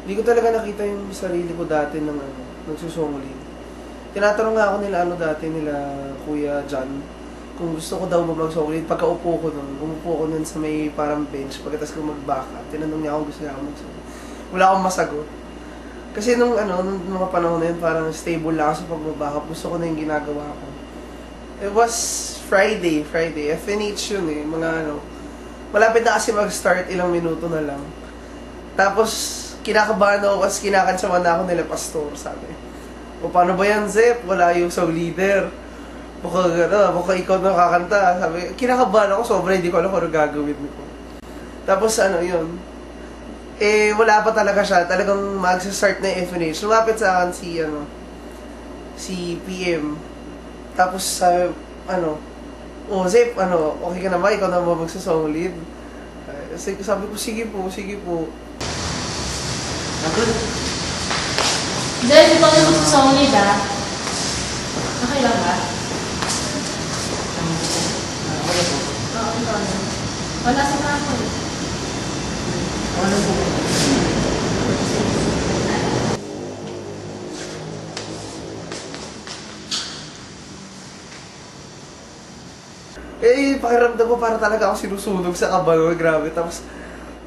Hindi ko talaga nakita yung sarili ko dati ng nagsusunglit. Tinatanong nga ako nila dati nila Kuya John kung gusto ko daw mag-sunglit. Pagka-upo ko nun, umupo ko nun sa may parang bench pagkatapos ko mag-backup. Tinanong niya kung gusto niya ako mag-sunglit. Wala akong masagot. Kasi nung mga panahon na yun, parang stable lang ako sa pag-backup. Gusto ko na yung ginagawa ko. It was Friday. FNH yun eh. Malapit na kasi mag-start, ilang minuto na lang. Tapos, kinakabahan ako kasi kinakantsawan na ako nila Pastor, sabi. O paano ba yan, Zep? Wala yung song leader. Baka ikaw na kakanta. Sabi, kinakabahan ako, sobra hindi ko alam kung ano gagawin ko. Tapos yun. Wala pa talaga siya. Talagang mag-start na yung FNH. Lumapit sa akin si PM. Tapos sabi, Zep, okay ka na ba? Ikaw na ba magsasong lead? Sabi ko, sige po. Dahil ikaw na magsusong lead, okay lang ba? Wala po. Oo, ikaw na. Wala sa ako. Wala po. Pakiramdam ko para talaga ako sinusunog sa kabalo. Grabe. Tapos,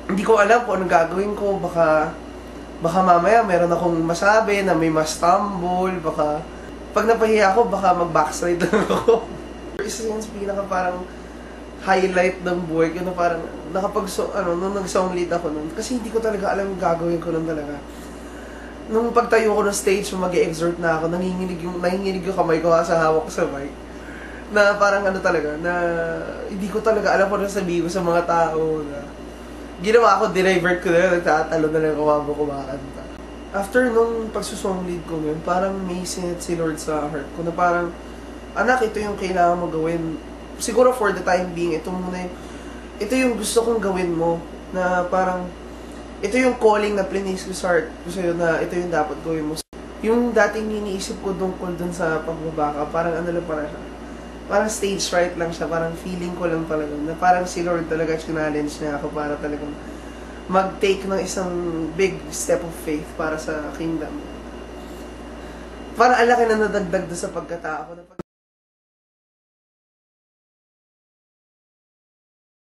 hindi ko alam kung anong gagawin ko. Baka mamaya meron akong masabi na may ma-stumble. Baka, pag napahiya ako, baka mag-backslide lang ako. Isa yun sa pinaka parang highlight ng buhay ko na parang nung nag-song lead ako nun. Kasi hindi ko talaga alam yung gagawin ko nun talaga. Nung pagtayo ko ng stage, mag-e-exert na ako, nanginginig yung kamay ko sa hawak ko sa mic. Na parang talaga, na hindi ko talaga alam kung ano sabihin ko sa mga tao na ginawa ko, dinivert ko na, nagtatalo na lang ako kumakanta. After nung pagsusong lead ko ngayon, parang may sinit si Lord sa heart ko na parang, anak, ito yung kailangan mo gawin. Siguro for the time being, ito yung gusto kong gawin mo, na parang, ito yung calling na plinis ko sa heart ko sa'yo na ito yung dapat gawin mo. Yung dating iniisip ko tungkol dun sa pagbabaka, parang lang para siya. Parang stage fright lang siya, parang feeling ko lang talaga na parang si Lord talaga challenge niya ako para talagang mag-take ng isang big step of faith para sa kingdom. Parang alaki na nadagdag doon sa pagkatao ko.